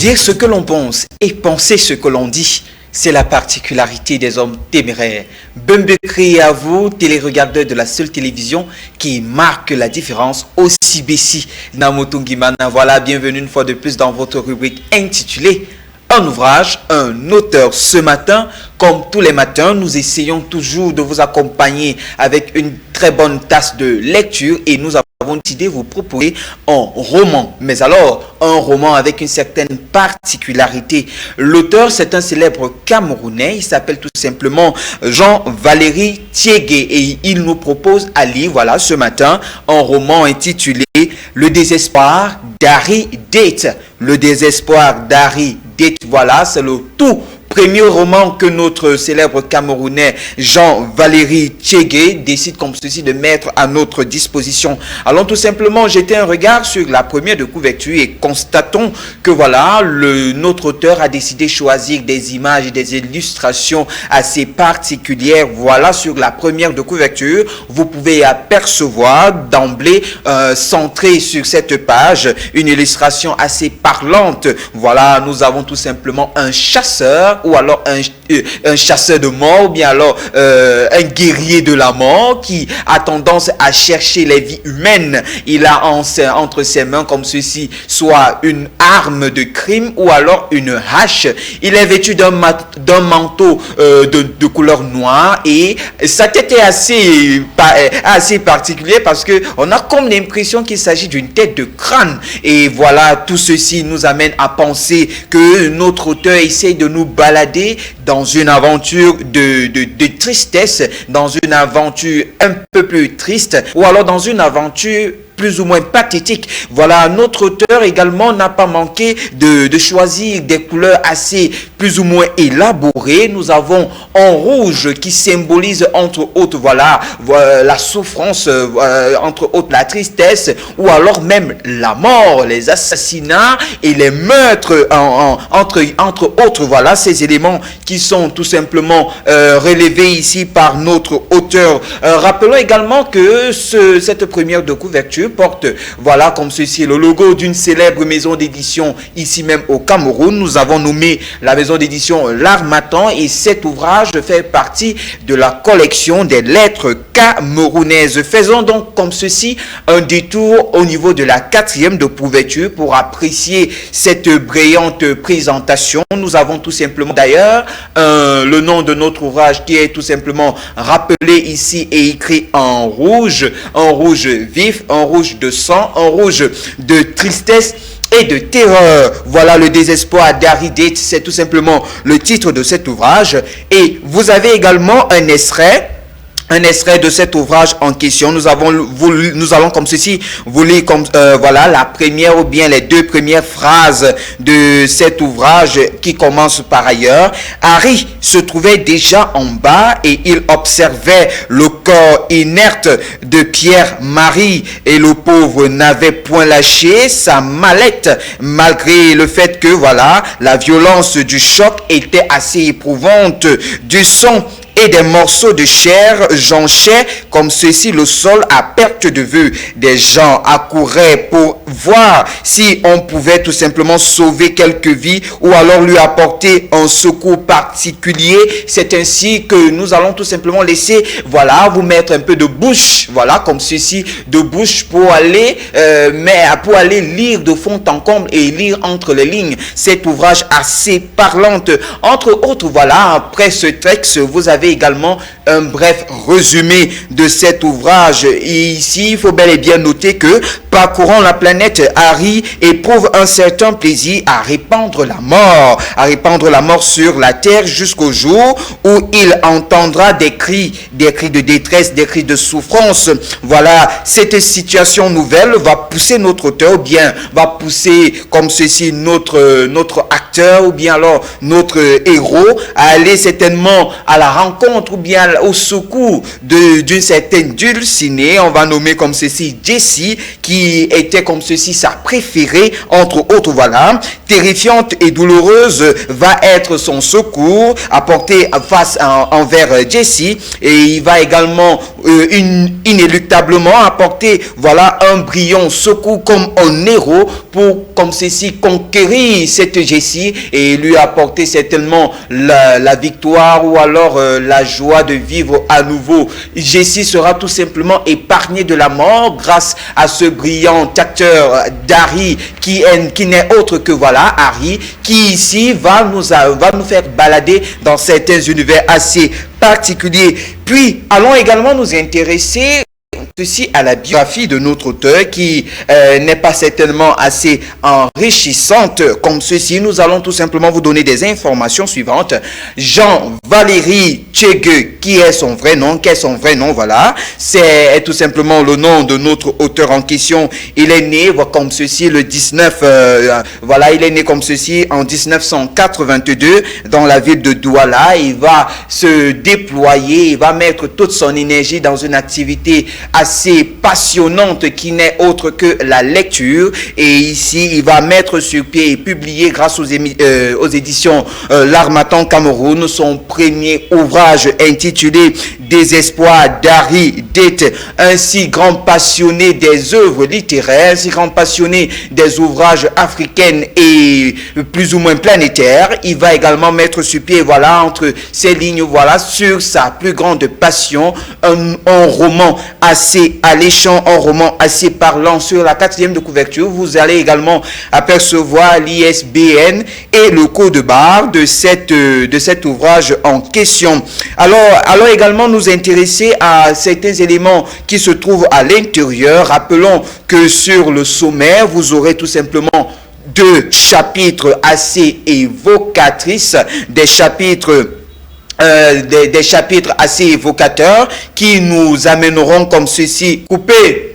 Dire ce que l'on pense et penser ce que l'on dit, c'est la particularité des hommes téméraires. Bembekri à vous, téléregardeurs de la seule télévision qui marque la différence au CBC. Namotungimana, voilà, bienvenue une fois de plus dans votre rubrique intitulée un ouvrage, un auteur. Ce matin, comme tous les matins, nous essayons toujours de vous accompagner avec une très bonne tasse de lecture et nous avons décidé de vous proposer un roman. Mais alors, un roman avec une certaine particularité. L'auteur, c'est un célèbre Camerounais, il s'appelle tout simplement Jean-Valéry Thiégué et il nous propose à lire, voilà, ce matin, un roman intitulé Le désespoir d'Harry Date. Le désespoir d'Harry Date, voilà, c'est le tout premier roman que notre célèbre Camerounais Jean-Valéry Thiégué décide comme ceci de mettre à notre disposition. Allons tout simplement jeter un regard sur la première de couverture et constatons que voilà, notre auteur a décidé de choisir des images et des illustrations assez particulières. Voilà, sur la première de couverture, vous pouvez apercevoir d'emblée centré sur cette page une illustration assez parlante. Voilà, nous avons tout simplement un chasseur ou alors un chasseur de mort, ou bien alors un guerrier de la mort qui a tendance à chercher les vies humaines. Il a entre ses mains comme ceci soit une arme de crime ou alors une hache. Il est vêtu d'un manteau de couleur noire et sa tête est assez particulière parce que on a comme l'impression qu'il s'agit d'une tête de crâne. Et voilà, tout ceci nous amène à penser que notre auteur essaie de nous balader dans une aventure de tristesse, dans une aventure un peu plus triste, ou alors dans une aventure plus ou moins pathétique. Voilà, notre auteur également n'a pas manqué de choisir des couleurs assez plus ou moins élaborées. Nous avons en rouge qui symbolise entre autres voilà la souffrance, entre autres la tristesse ou alors même la mort, les assassinats et les meurtres entre autres. Voilà ces éléments qui sont tout simplement relevés ici par notre auteur. Rappelons également que cette première de couverture porte, voilà, comme ceci, le logo d'une célèbre maison d'édition ici même au Cameroun. Nous avons nommé la maison d'édition L'Harmattan et cet ouvrage fait partie de la collection des lettres camerounaises. Faisons donc comme ceci un détour au niveau de la quatrième de couverture pour apprécier cette brillante présentation. Nous avons tout simplement d'ailleurs le nom de notre ouvrage qui est tout simplement rappelé ici et écrit en rouge vif, en rouge de sang, en rouge de tristesse et de terreur. Voilà, le désespoir d'Harry Date, c'est tout simplement le titre de cet ouvrage. Et vous avez également un extrait de cet ouvrage en question. Nous allons comme ceci vous lire comme voilà la première ou bien les deux premières phrases de cet ouvrage qui commence par ailleurs. Harry se trouvait déjà en bas et il observait le corps inerte de Pierre-Marie et le pauvre n'avait point lâché sa mallette malgré le fait que voilà la violence du choc était assez éprouvante. Du sang et des morceaux de chair jonchaient comme ceci le sol à perte de vue. Des gens accouraient pour voir si on pouvait tout simplement sauver quelques vies ou alors lui apporter un secours particulier. C'est ainsi que nous allons tout simplement laisser, voilà, vous mettre un peu de bouche, voilà, comme ceci, de bouche pour aller lire de fond en comble et lire entre les lignes cet ouvrage assez parlante. Entre autres, voilà, après ce texte, vous avez également un bref résumé de cet ouvrage. Et ici, il faut bel et bien noter que parcourant la planète, Harry éprouve un certain plaisir à répandre la mort sur la terre jusqu'au jour où il entendra des cris de détresse, des cris de souffrance. Voilà, cette situation nouvelle va pousser notre auteur, ou bien va pousser comme ceci notre acteur, ou bien alors notre héros à aller certainement à la rencontre rencontre ou bien au secours d'une certaine dulcinée, on va nommer comme ceci Jessie, qui était comme ceci sa préférée, entre autres, voilà. Terrifiante et douloureuse va être son secours apporté envers Jessie, et il va également inéluctablement apporter, voilà, un brillant secours comme un héros pour comme ceci conquérir cette Jessie et lui apporter certainement la victoire ou alors la joie de vivre à nouveau. Jessie sera tout simplement épargnée de la mort grâce à ce brillant acteur d'Harry qui n'est autre que, voilà, Harry, qui ici va nous faire balader dans certains univers assez particuliers. Puis allons également nous intéresser ceci à la biographie de notre auteur qui n'est pas certainement assez enrichissante comme ceci. Nous allons tout simplement vous donner des informations suivantes. Jean-Valéry Tchegue, qui est son vrai nom, voilà. C'est tout simplement le nom de notre auteur en question. Il est né comme ceci le 19, voilà, il est né comme ceci en 1982 dans la ville de Douala. Il va se déployer, il va mettre toute son énergie dans une activité assez passionnante qui n'est autre que la lecture, et ici il va mettre sur pied et publier grâce aux éditions L'Harmattan Cameroun son premier ouvrage intitulé Désespoir d'Harry Dete. Un si grand passionné des œuvres littéraires, un si grand passionné des ouvrages africains et plus ou moins planétaires, il va également mettre sur pied, voilà, entre ces lignes, voilà, sur sa plus grande passion, un roman assez alléchant, un roman assez parlant. Sur la 4e de couverture, vous allez également apercevoir l'ISBN et le code barre de cet ouvrage en question. Alors, allons également nous intéresser à certains éléments qui se trouvent à l'intérieur. Rappelons que sur le sommaire, vous aurez tout simplement deux chapitres assez évocatrices, des chapitres assez évocateurs qui nous amèneront comme ceci. Coupé.